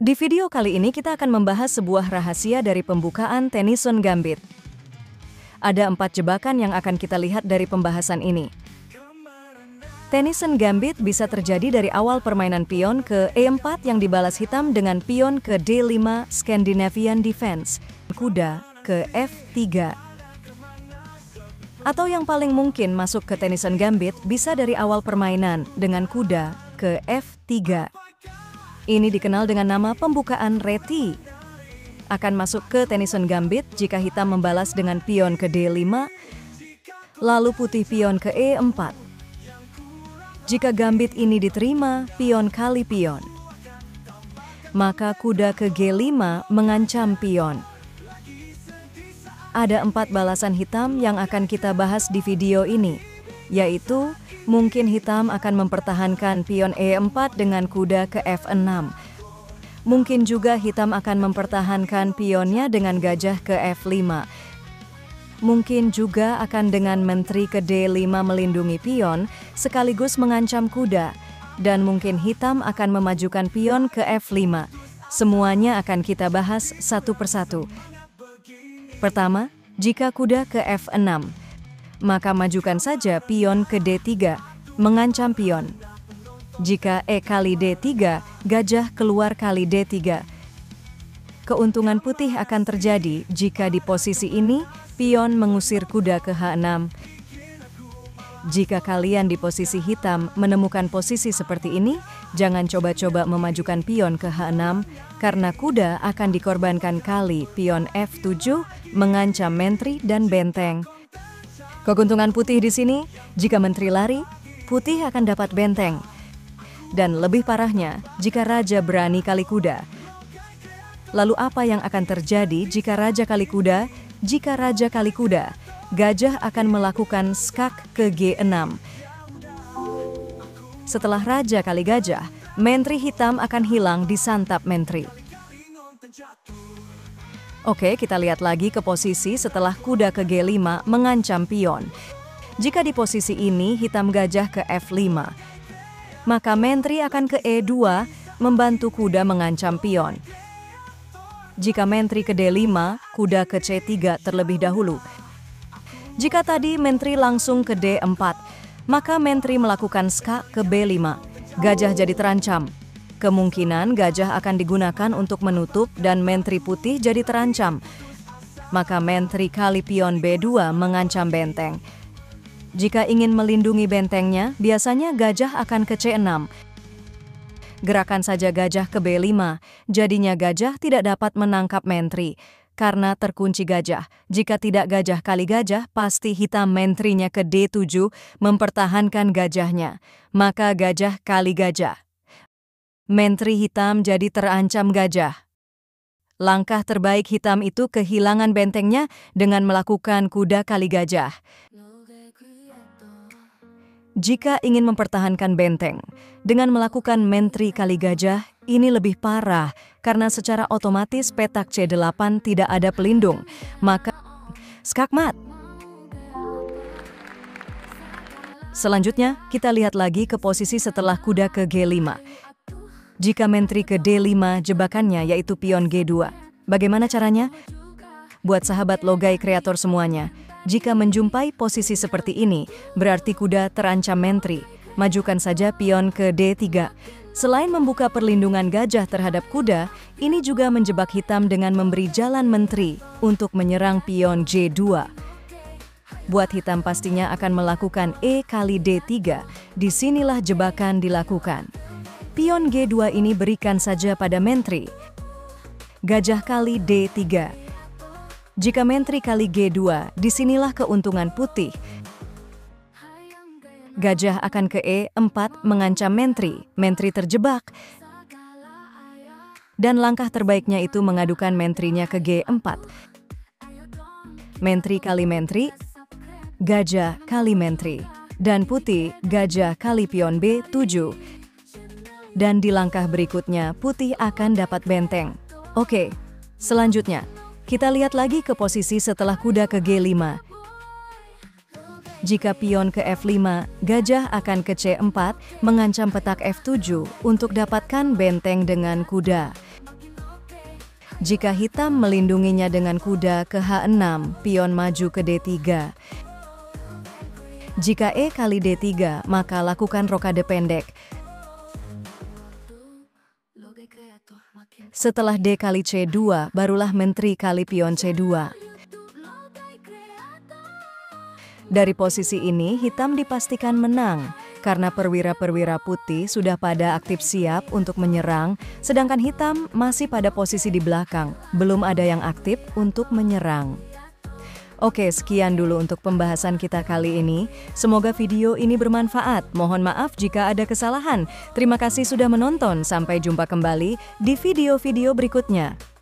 Di video kali ini kita akan membahas sebuah rahasia dari pembukaan Tennyson Gambit. Ada 4 jebakan yang akan kita lihat dari pembahasan ini. Tennyson Gambit bisa terjadi dari awal permainan pion ke E4 yang dibalas hitam dengan pion ke D5 Scandinavian Defense, kuda ke F3. Atau yang paling mungkin masuk ke Tennyson Gambit bisa dari awal permainan dengan kuda ke F3. Ini dikenal dengan nama pembukaan reti. Akan masuk ke Tennyson Gambit jika hitam membalas dengan pion ke D5, lalu putih pion ke E4. Jika gambit ini diterima pion kali pion, maka kuda ke G5 mengancam pion. Ada 4 balasan hitam yang akan kita bahas di video ini, yaitu mungkin hitam akan mempertahankan pion E4 dengan kuda ke F6. Mungkin juga hitam akan mempertahankan pionnya dengan gajah ke F5. Mungkin juga akan dengan menteri ke D5 melindungi pion sekaligus mengancam kuda. Dan mungkin hitam akan memajukan pion ke F5. Semuanya akan kita bahas satu persatu. Pertama, jika kuda ke F6, maka majukan saja pion ke D3, mengancam pion. Jika E kali D3, gajah keluar kali D3. Keuntungan putih akan terjadi jika di posisi ini, pion mengusir kuda ke H6. Jika kalian di posisi hitam menemukan posisi seperti ini, jangan coba-coba memajukan pion ke H6, karena kuda akan dikorbankan kali pion F7, mengancam menteri dan benteng. Keuntungan putih di sini, jika menteri lari, putih akan dapat benteng. Dan lebih parahnya, jika raja berani kali kuda. Lalu apa yang akan terjadi jika raja kali kuda? Jika raja kali kuda, gajah akan melakukan skak ke G6. Setelah raja kali gajah, menteri hitam akan hilang disantap menteri. Oke, kita lihat lagi ke posisi setelah kuda ke G5 mengancam pion. Jika di posisi ini hitam gajah ke F5, maka menteri akan ke E2 membantu kuda mengancam pion. Jika menteri ke D5, kuda ke C3 terlebih dahulu. Jika tadi menteri langsung ke D4, maka menteri melakukan skak ke B5. Gajah jadi terancam. Kemungkinan gajah akan digunakan untuk menutup dan menteri putih jadi terancam. Maka menteri kali pion B2 mengancam benteng. Jika ingin melindungi bentengnya, biasanya gajah akan ke C6. Gerakan saja gajah ke B5, jadinya gajah tidak dapat menangkap menteri. Karena terkunci gajah. Jika tidak gajah kali gajah, pasti hitam menterinya ke D7 mempertahankan gajahnya. Maka gajah kali gajah. Menteri hitam jadi terancam gajah. Langkah terbaik hitam itu kehilangan bentengnya dengan melakukan kuda kali gajah. Jika ingin mempertahankan benteng, dengan melakukan menteri kali gajah, ini lebih parah karena secara otomatis petak C8 tidak ada pelindung, maka skakmat. Selanjutnya, kita lihat lagi ke posisi setelah kuda ke G5. Jika menteri ke D5, jebakannya yaitu pion G2. Bagaimana caranya? Buat sahabat logai kreator semuanya, jika menjumpai posisi seperti ini, berarti kuda terancam menteri. Majukan saja pion ke D3. Selain membuka perlindungan gajah terhadap kuda, ini juga menjebak hitam dengan memberi jalan menteri untuk menyerang pion G2. Buat hitam pastinya akan melakukan E kali D3. Disinilah jebakan dilakukan. Pion G2 ini berikan saja pada menteri. Gajah kali D3. Jika menteri kali G2, disinilah keuntungan putih. Gajah akan ke E4 mengancam menteri. Menteri terjebak. Dan langkah terbaiknya itu mengadukan menterinya ke G4. Menteri kali menteri, gajah kali menteri. Dan putih, gajah kali pion B7. Dan di langkah berikutnya, putih akan dapat benteng. Oke, selanjutnya. Kita lihat lagi ke posisi setelah kuda ke G5. Jika pion ke F5, gajah akan ke C4 mengancam petak F7 untuk dapatkan benteng dengan kuda. Jika hitam melindunginya dengan kuda ke H6, pion maju ke D3. Jika E kali D3, maka lakukan rokade pendek. Setelah D kali C2, barulah menteri kali pion C2. Dari posisi ini, hitam dipastikan menang, karena perwira-perwira putih sudah pada aktif siap untuk menyerang, sedangkan hitam masih pada posisi di belakang, belum ada yang aktif untuk menyerang. Oke, sekian dulu untuk pembahasan kita kali ini. Semoga video ini bermanfaat. Mohon maaf jika ada kesalahan. Terima kasih sudah menonton. Sampai jumpa kembali di video-video berikutnya.